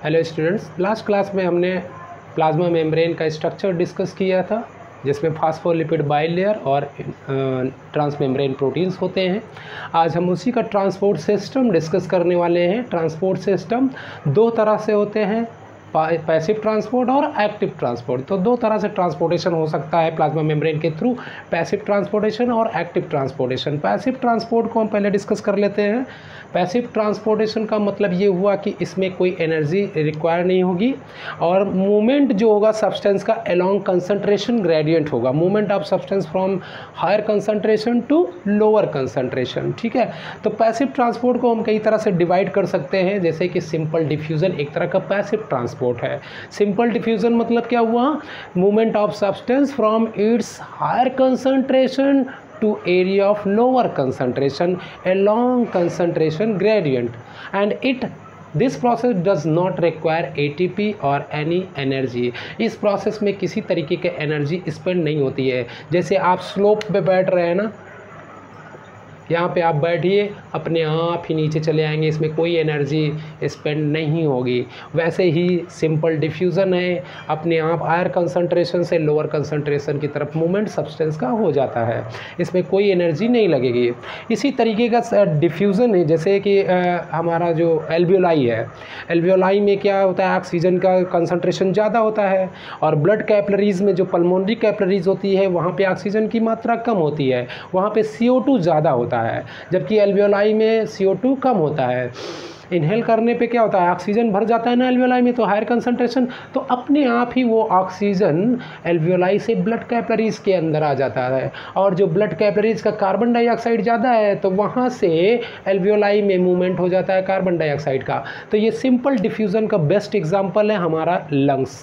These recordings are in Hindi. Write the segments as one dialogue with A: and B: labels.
A: हेलो स्टूडेंट्स, लास्ट क्लास में हमने प्लाज्मा मेम्ब्रेन का स्ट्रक्चर डिस्कस किया था जिसमें फास्फोलिपिड बाइलेयर और ट्रांसमेम्ब्रेन प्रोटीन्स होते हैं। आज हम उसी का ट्रांसपोर्ट सिस्टम डिस्कस करने वाले हैं। ट्रांसपोर्ट सिस्टम दो तरह से होते हैं, पैसिव ट्रांसपोर्ट और एक्टिव ट्रांसपोर्ट। तो दो तरह से ट्रांसपोर्टेशन हो सकता है प्लाज्मा मेम्ब्रेन के थ्रू, पैसिव ट्रांसपोर्टेशन और एक्टिव ट्रांसपोर्टेशन। पैसिव ट्रांसपोर्ट को हम पहले डिस्कस कर लेते हैं। पैसिव ट्रांसपोर्टेशन का मतलब ये हुआ कि इसमें कोई एनर्जी रिक्वायर नहीं होगी और मूवमेंट जो होगा सब्सटेंस का अलोंग कंसंट्रेशन ग्रेडियंट होगा, movement of substance from higher concentration to lower concentration. ठीक है, तो पैसिव ट्रांसपोर्ट को हम कई तरह से डिवाइड कर सकते हैं, जैसे कि सिंपल डिफ्यूज़न एक तरह का पैसिव ट्रांसपोर्ट है। सिंपल डिफ्यूज़न मतलब क्या हुआ, movement of substance from its higher concentration to area of lower concentration along concentration gradient, and this process does not require ATP or any energy। इस प्रोसेस में किसी तरीके के एनर्जी स्पेंड नहीं होती है। जैसे आप स्लोप पे बैठ रहे हैं ना, यहाँ पे आप बैठिए, अपने आप ही नीचे चले आएंगे, इसमें कोई एनर्जी स्पेंड नहीं होगी। वैसे ही सिंपल डिफ्यूज़न है, अपने आप हायर कंसंट्रेशन से लोअर कंसंट्रेशन की तरफ मूवमेंट सब्सटेंस का हो जाता है, इसमें कोई एनर्जी नहीं लगेगी। इसी तरीके का डिफ्यूज़न है, जैसे कि हमारा जो एल्वियोलाई है, एल्वियोलाई में क्या होता है, ऑक्सीजन का कंसंट्रेशन ज़्यादा होता है और ब्लड कैपिलरीज़ में जो पल्मोनरी कैपिलरीज़ होती है वहाँ पे ऑक्सीजन की मात्रा कम होती है, वहाँ पे CO2 ज़्यादा होता है, जबकि एल्वियोलाई में CO2 कम होता है। इनहेल करने पे क्या होता है, ऑक्सीजन भर जाता है ना एल्वियोलाई में, तो हायर कंसंट्रेशन, तो अपने आप ही वो ऑक्सीजन एल्वियोलाई से ब्लड कैपिलरीज के अंदर आ जाता है, और जो ब्लड कैपिलरीज का कार्बन डाइऑक्साइड ज़्यादा है तो वहाँ से एल्वियोलाई में मूवमेंट हो जाता है कार्बन डाइऑक्साइड का। तो ये सिंपल डिफ्यूज़न का बेस्ट एग्जाम्पल है हमारा लंग्स।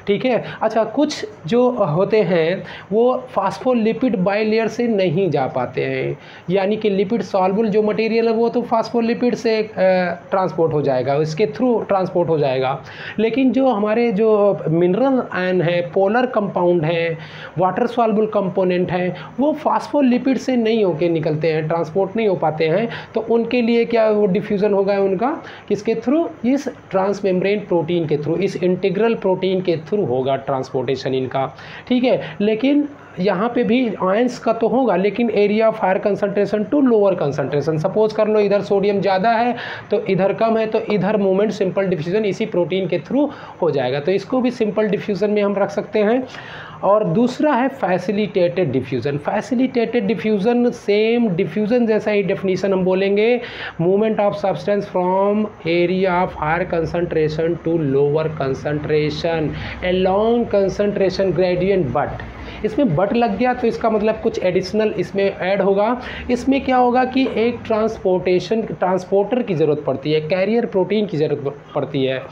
A: ठीक है, अच्छा, कुछ जो होते हैं वो फास्फोलिपिड बाइलेयर से नहीं जा पाते हैं, यानी कि लिपिड सॉल्युबल जो मटेरियल है वो तो फास्फोलिपिड से ट्रांसपोर्ट हो जाएगा, इसके थ्रू ट्रांसपोर्ट हो जाएगा। लेकिन जो हमारे जो मिनरल आयन है, पोलर कंपाउंड है, वाटर सॉल्युबल कंपोनेंट है, वो फास्फोलिपिड से नहीं होके निकलते हैं, ट्रांसपोर्ट नहीं हो पाते हैं। तो उनके लिए क्या वो डिफ्यूज़न होगा उनका, किसके थ्रू, इस ट्रांसमेम्ब्रेन प्रोटीन के थ्रू, इस इंटीग्रल प्रोटीन के थ्रू होगा ट्रांसपोर्टेशन इनका। ठीक है, लेकिन यहाँ पे भी आयंस का तो होगा, लेकिन area of higher concentration to lower concentration. Suppose कर लो इधर सोडियम ज़्यादा है तो इधर कम है, तो इधर मूवमेंट सिंपल डिफ्यूज़न इसी प्रोटीन के थ्रू हो जाएगा, तो इसको भी सिंपल डिफ्यूज़न में हम रख सकते हैं। और दूसरा है facilitated diffusion. Facilitated diffusion same diffusion जैसा ही डेफिनीशन हम बोलेंगे, movement of substance from area of higher concentration to lower concentration along concentration gradient. But इसमें बट लग गया तो इसका मतलब कुछ एडिशनल इसमें ऐड होगा। इसमें क्या होगा कि एक ट्रांसपोर्टर की ज़रूरत पड़ती है, कैरियर प्रोटीन की ज़रूरत पड़ती है।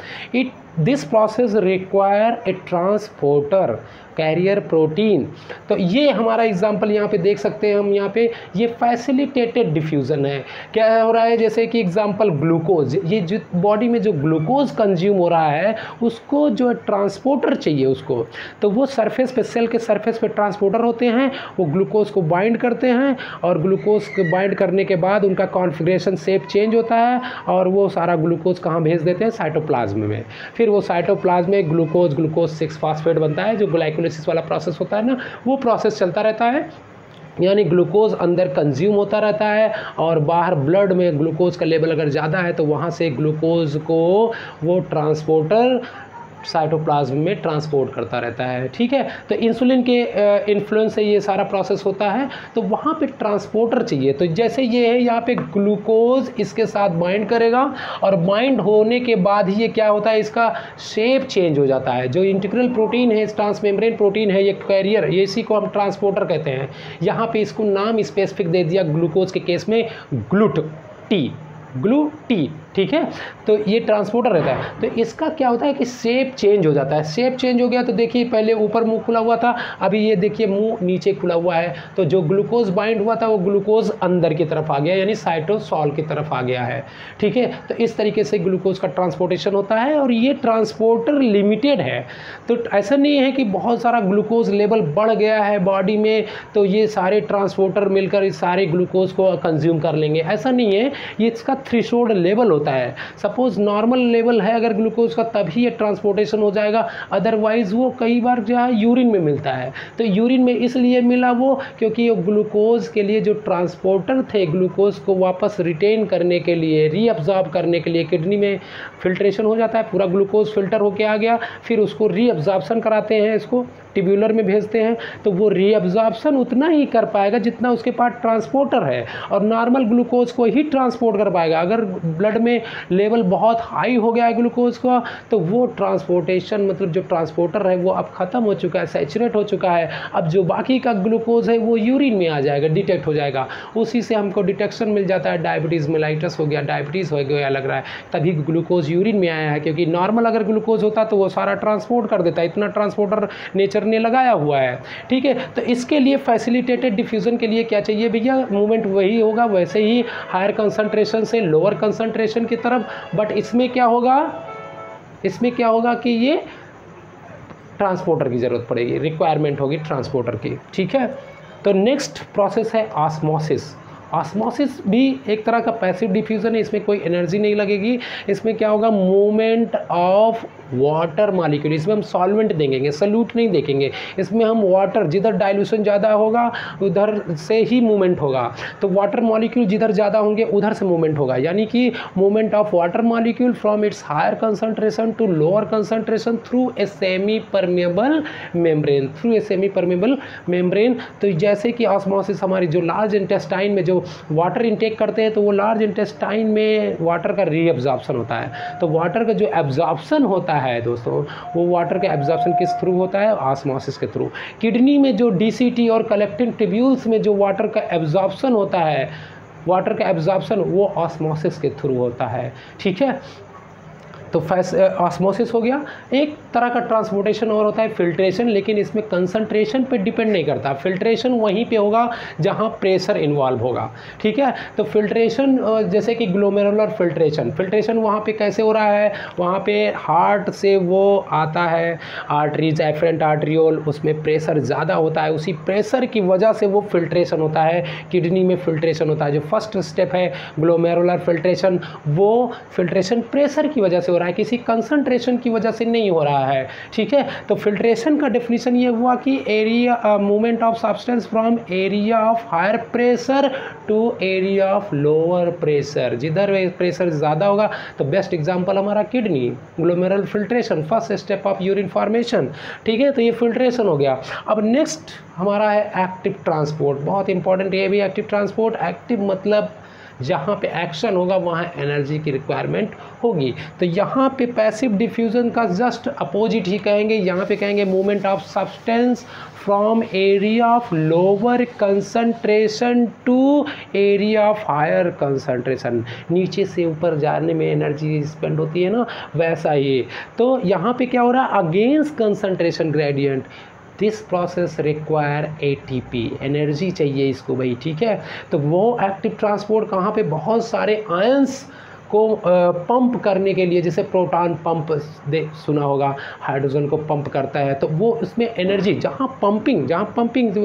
A: This process require a transporter carrier protein. तो ये हमारा एग्जांपल यहाँ पे देख सकते हैं हम, यहाँ पे ये फैसिलिटेटेड डिफ्यूज़न है। क्या हो रहा है, जैसे कि एग्जांपल ग्लूकोज, ये जो बॉडी में जो ग्लूकोज कंज्यूम हो रहा है उसको जो ट्रांसपोर्टर चाहिए उसको, तो वो सरफेस पे, सेल के सरफेस पे ट्रांसपोर्टर होते हैं, वो ग्लूकोज को बाइंड करते हैं और ग्लूकोज को बाइंड करने के बाद उनका कॉन्फ़िगरेशन शेप चेंज होता है और वो सारा ग्लूकोज कहाँ भेज देते हैं, साइटोप्लाज्म में। फिर वो साइटोप्लाज्म में ग्लूकोज 6 फास्फेट बनता है, जो ग्लाइकोलाइसिस वाला प्रोसेस होता है ना, वो प्रोसेस चलता रहता है, यानी ग्लूकोज अंदर कंज्यूम होता रहता है और बाहर ब्लड में ग्लूकोज का लेवल अगर ज़्यादा है तो वहाँ से ग्लूकोज को वो ट्रांसपोर्टर साइटोप्लाज्म में ट्रांसपोर्ट करता रहता है। ठीक है, तो इंसुलिन के इन्फ्लुएंस से ये सारा प्रोसेस होता है, तो वहाँ पे ट्रांसपोर्टर चाहिए। तो जैसे ये है, यहाँ पे ग्लूकोज इसके साथ बाइंड करेगा और बाइंड होने के बाद ही ये क्या होता है, इसका शेप चेंज हो जाता है। जो इंटीग्रल प्रोटीन है, ट्रांसमेम्ब्रेन प्रोटीन है, ये कैरियर, ये इसी को हम ट्रांसपोर्टर कहते हैं। यहाँ पे इसको नाम स्पेसिफिक दे दिया, ग्लूकोज के केस में ग्लू-टी। ठीक है, तो ये ट्रांसपोर्टर रहता है। तो इसका क्या होता है कि शेप चेंज हो जाता है। शेप चेंज हो गया तो देखिए पहले ऊपर मुंह खुला हुआ था, अभी ये देखिए मुंह नीचे खुला हुआ है, तो जो ग्लूकोज बाइंड हुआ था वो ग्लूकोज अंदर की तरफ आ गया, यानी साइटोसॉल की तरफ आ गया है। ठीक है, तो इस तरीके से ग्लूकोज का ट्रांसपोर्टेशन होता है और ये ट्रांसपोर्टर लिमिटेड है। तो ऐसा नहीं है कि बहुत सारा ग्लूकोज लेवल बढ़ गया है बॉडी में तो ये सारे ट्रांसपोर्टर मिलकर इस सारे ग्लूकोज को कंज्यूम कर लेंगे, ऐसा नहीं है। ये इसका थ्रेशोल्ड लेवल होता है। सपोज़ नॉर्मल लेवल है अगर ग्लूकोज का, तभी ये ट्रांसपोर्टेशन हो जाएगा, अदरवाइज़ वो कई बार जो है यूरिन में मिलता है। तो यूरिन में इसलिए मिला वो क्योंकि ये ग्लूकोज के लिए जो ट्रांसपोर्टर थे, ग्लूकोज को वापस रिटेन करने के लिए, रीअब्जॉर्ब करने के लिए, किडनी में फिल्ट्रेशन हो जाता है, पूरा ग्लूकोज फिल्टर होके आ गया, फिर उसको रीअब्जॉर्प्शन कराते हैं, इसको ट्यूब्यूलर में भेजते हैं, तो वो रीअब्जॉर्प्शन उतना ही कर पाएगा जितना उसके पास ट्रांसपोर्टर है, और नॉर्मल ग्लूकोज को ही ट्रांसपोर्ट कर पाएगा। अगर ब्लड में लेवल बहुत हाई हो गया है ग्लूकोज का, तो वो ट्रांसपोर्टेशन मतलब जो ट्रांसपोर्टर है वो अब ख़त्म हो चुका है, सैचुरेट हो चुका है। अब जो बाकी का ग्लूकोज है वो यूरिन में आ जाएगा, डिटेक्ट हो जाएगा, उसी से हमको डिटेक्शन मिल जाता है। डायबिटीज़ मेलाइटस हो गया, डायबिटीज़ हो गया लग रहा है, तभी ग्लूकोज यूरिन में आया है, क्योंकि नॉर्मल अगर ग्लूकोज होता तो वो सारा ट्रांसपोर्ट कर देता, इतना ट्रांसपोर्टर नेचर ने लगाया हुआ है। ठीक है, तो इसके लिए फैसिलिटेटेड डिफ्यूज़न के लिए क्या चाहिए भैया, मूवमेंट वही होगा वैसे ही हायर कंसंट्रेशन से लोअर कंसंट्रेशन की तरफ, बट इसमें क्या होगा, इसमें क्या होगा कि ये ट्रांसपोर्टर की ज़रूरत पड़ेगी, रिक्वायरमेंट होगी ट्रांसपोर्टर की। ठीक है, तो नेक्स्ट प्रोसेस है ऑस्मोसिस। ऑस्मोसिस भी एक तरह का पैसिव डिफ्यूज़न है, इसमें कोई एनर्जी नहीं लगेगी। इसमें क्या होगा, मूवमेंट ऑफ वाटर मॉलिक्यूल, इसमें हम सॉल्वेंट देंगे, सल्यूट नहीं देखेंगे, इसमें हम वाटर, जिधर डाइल्यूशन ज़्यादा होगा उधर से ही मूवमेंट होगा, तो वाटर मॉलिक्यूल जिधर ज़्यादा होंगे उधर से मूवमेंट होगा, यानी कि movement of water molecule from its higher concentration to lower concentration through a semi permeable membrane, through a semi permeable membrane. तो जैसे कि ऑस्मोसिस हमारी जो लार्ज इंटेस्टाइन में जो वाटर इनटेक करते हैं, तो वो लार्ज इंटेस्टाइन में वाटर का रीअब्जॉर्प्शन होता है, तो वाटर का जो एब्जॉर्प्शन होता है दोस्तों, वो वाटर का एब्जॉर्प्शन किस थ्रू होता है, ऑस्मोसिस के थ्रू। किडनी में जो डीसीटी और कलेक्टिंग ट्यूब्यूल्स में जो वाटर का एब्जॉर्प्शन होता है, वाटर का एब्जॉर्प्शन वो ऑस्मोसिस के थ्रू होता है। ठीक है, तो ऑस्मोसिस हो गया। एक तरह का ट्रांसपोर्टेशन और होता है फिल्ट्रेशन, लेकिन इसमें कंसंट्रेशन पे डिपेंड नहीं करता, फिल्ट्रेशन वहीं पे होगा जहाँ प्रेशर इन्वॉल्व होगा। ठीक है, तो फिल्ट्रेशन जैसे कि ग्लोमेरुलर फिल्ट्रेशन, फिल्ट्रेशन वहाँ पे कैसे हो रहा है, वहाँ पे हार्ट से वो आता है, आर्टरीज, एफरेंट आर्ट्रियोल, उसमें प्रेशर ज़्यादा होता है, उसी प्रेशर की वजह से वो फिल्ट्रेशन होता है, किडनी में फिल्ट्रेशन होता है। जो फर्स्ट स्टेप है ग्लोमेरुलर फिल्ट्रेशन, वो फिल्ट्रेशन प्रेशर की वजह से हो रहा है, किसी कंसंट्रेशन की वजह से नहीं हो रहा है। ठीक है, तो फिल्ट्रेशन का डेफिनेशन ये हुआ कि area movement of substance from area of higher pressure to area of lower pressure, जिधर प्रेशर ज़्यादा होगा। तो बेस्ट एग्जांपल हमारा kidney, glomerular filtration, first step of urine formation. ठीक है, तो ये फिल्ट्रेशन हो गया। अब नेक्स्ट हमारा है एक्टिव ट्रांसपोर्ट, बहुत इंपॉर्टेंट ये भी एक्टिव ट्रांसपोर्ट। एक्टिव मतलब जहाँ पे एक्शन होगा वहाँ एनर्जी की रिक्वायरमेंट होगी। तो यहाँ पे पैसिव डिफ्यूज़न का जस्ट अपोजिट ही कहेंगे, यहाँ पे कहेंगे movement of substance from area of lower concentration to area of higher concentration, नीचे से ऊपर जाने में एनर्जी स्पेंड होती है ना, वैसा ही। तो यहाँ पे क्या हो रहा है, against concentration gradient, this process require ATP, energy चाहिए इसको भाई। ठीक है, तो वो एक्टिव ट्रांसपोर्ट कहाँ पे, बहुत सारे आयंस को पंप करने के लिए, जैसे प्रोटॉन पंप सुना होगा, हाइड्रोजन को पंप करता है, तो वो उसमें एनर्जी, जहाँ पंपिंग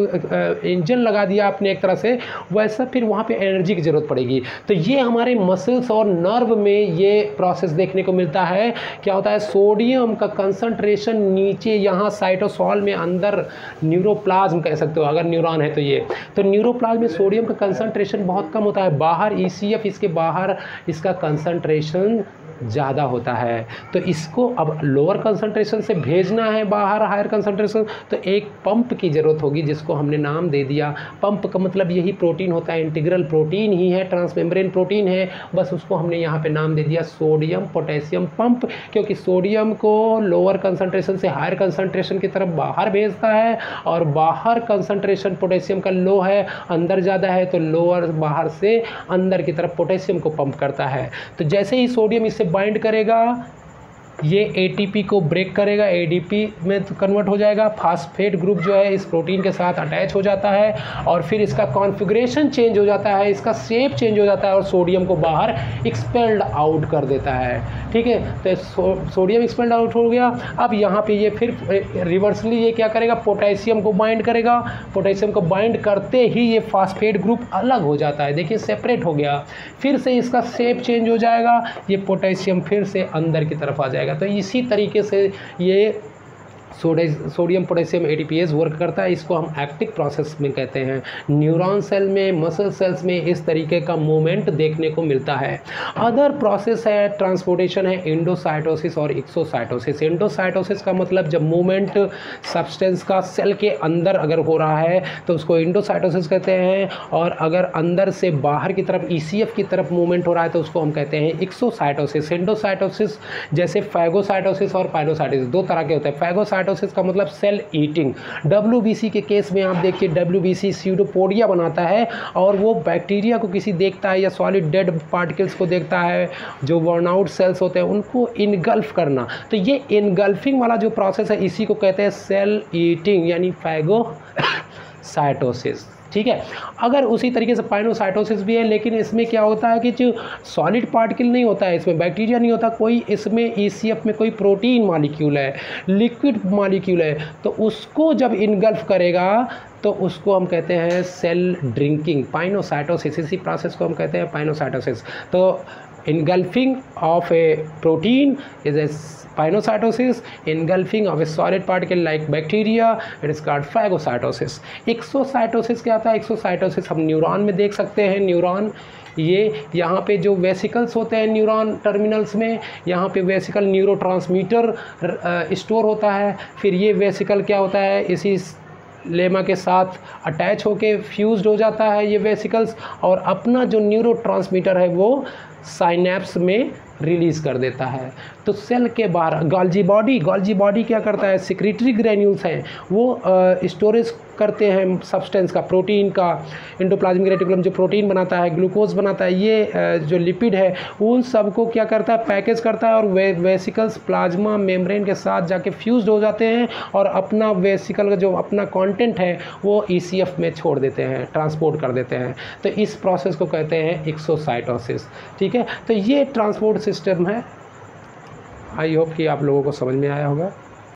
A: इंजन लगा दिया आपने एक तरह से, वैसा फिर वहाँ पे एनर्जी की ज़रूरत पड़ेगी। तो ये हमारे मसल्स और नर्व में ये प्रोसेस देखने को मिलता है। क्या होता है, सोडियम का कंसंट्रेशन नीचे यहाँ साइटोसोल में अंदर, न्यूरोप्लाज्म कह सकते हो अगर न्यूरॉन है तो ये, तो न्यूरोप्लाज्म में सोडियम का कंसंट्रेशन बहुत कम होता है, बाहर ECF इसके बाहर इसका कंसंट्रेशन ज़्यादा होता है। तो इसको अब लोअर कंसंट्रेशन से भेजना है बाहर हायर कंसंट्रेशन, तो एक पंप की ज़रूरत होगी, जिसको हमने नाम दे दिया। पंप का मतलब यही प्रोटीन होता है, इंटीग्रल प्रोटीन ही है, ट्रांसमेम्ब्रेन प्रोटीन है, बस उसको हमने यहाँ पे नाम दे दिया सोडियम पोटेशियम पंप, क्योंकि सोडियम को लोअर कंसंट्रेशन से हायर कंसंट्रेशन की तरफ बाहर भेजता है, और बाहर कंसंट्रेशन पोटेशियम का लो है, अंदर ज़्यादा है, तो लोअर बाहर से अंदर की तरफ पोटेशियम को पंप करता है। तो जैसे ही सोडियम इससे बाइंड करेगा, ये ATP को ब्रेक करेगा, ADP में कन्वर्ट हो जाएगा, फास्फेट ग्रुप जो है इस प्रोटीन के साथ अटैच हो जाता है और फिर इसका कॉन्फ़िगरेशन चेंज हो जाता है, इसका शेप चेंज हो जाता है और सोडियम को बाहर एक्सपेल्ड आउट कर देता है। ठीक है, तो सोडियम एक्सपेल्ड आउट हो गया। अब यहाँ पे ये फिर रिवर्सली ये क्या करेगा, पोटेशियम को बाइंड करेगा, पोटेशियम को बाइंड करते ही ये फास्फेट ग्रुप अलग हो जाता है, देखिए सेपरेट हो गया, फिर से इसका शेप चेंज हो जाएगा, ये पोटेशियम फिर से अंदर की तरफ आ जाएगा। तो इसी तरीके से ये सोडियम पोटेशियम ATPase वर्क करता है। इसको हम एक्टिव प्रोसेस में कहते हैं। न्यूरॉन सेल में, मसल सेल्स में इस तरीके का मूवमेंट देखने को मिलता है। अदर प्रोसेस है ट्रांसपोर्टेशन है एंडोसाइटोसिस और एक्सोसाइटोसिस। एंडोसाइटोसिस का मतलब जब मूवमेंट सब्सटेंस का सेल के अंदर अगर हो रहा है तो उसको एंडोसाइटोसिस कहते हैं, और अगर अंदर से बाहर की तरफ ECF की तरफ मूवमेंट हो रहा है तो उसको हम कहते हैं एक्सोसाइटोसिस। एंडोसाइटोसिस जैसे फैगोसाइटोसिस और पाइलोसाइटोसिस दो तरह के होते हैं। फैगोसाइटोसिस का मतलब सेल ईटिंग। WBC के केस में आप देखिए WBC स्यूडोपोडिया बनाता है और वो बैक्टीरिया को किसी देखता है या सॉलिड डेड पार्टिकल्स को देखता है, जो बर्नआउट सेल्स होते हैं उनको इनगल्फ करना। तो ये इनगल्फिंग वाला जो प्रोसेस है इसी को कहते हैं सेल ईटिंग यानी फैगोसाइटोसिस। ठीक है, अगर उसी तरीके से पाइनोसाइटोसिस भी है, लेकिन इसमें क्या होता है कि जो सॉलिड पार्टिकल नहीं होता है, इसमें बैक्टीरिया नहीं होता कोई, इसमें ECF में कोई प्रोटीन मॉलिक्यूल है, लिक्विड मॉलिक्यूल है, तो उसको जब इनगल्फ करेगा तो उसको हम कहते हैं सेल ड्रिंकिंग, पाइनोसाइटोसिस। इसी प्रोसेस को हम कहते हैं पाइनोसाइटोसिस। तो engulfing of a protein is a pinocytosis, engulfing of a solid particle like bacteria it is called phagocytosis. Exocytosis क्या होता है? एक्सोसाइटोसिस हम न्यूरॉन में देख सकते हैं। न्यूरॉन ये यहाँ पे जो वेसिकल्स होते हैं न्यूरॉन टर्मिनल्स में, यहाँ पे वेसिकल न्यूरोट्रांसमीटर स्टोर होता है, फिर ये वेसिकल क्या होता है इसी लेमा के साथ अटैच होके फ्यूज्ड हो जाता है ये वेसिकल्स, और अपना जो न्यूरोट्रांसमीटर है वो साइनेप्स में रिलीज़ कर देता है। तो सेल के बाहर गोल्जी बॉडी क्या करता है, सिक्रेटरी ग्रैन्यूल्स हैं वो स्टोरेज करते हैं सब्सटेंस का, प्रोटीन का। एंडोप्लाज्मिक रेटिकुलम जो प्रोटीन बनाता है, ग्लूकोज बनाता है, ये जो लिपिड है उन सब को क्या करता है, पैकेज करता है, और वेसिकल्स प्लाज्मा मेम्ब्रेन के साथ जाके फ्यूज्ड हो जाते हैं और अपना वेसिकल का जो अपना कंटेंट है वो ECF में छोड़ देते हैं, ट्रांसपोर्ट कर देते हैं। तो इस प्रोसेस को कहते हैं एक्सोसाइटोसिस। ठीक है, तो ये ट्रांसपोर्ट सिस्टम है। आई होप कि आप लोगों को समझ में आया होगा।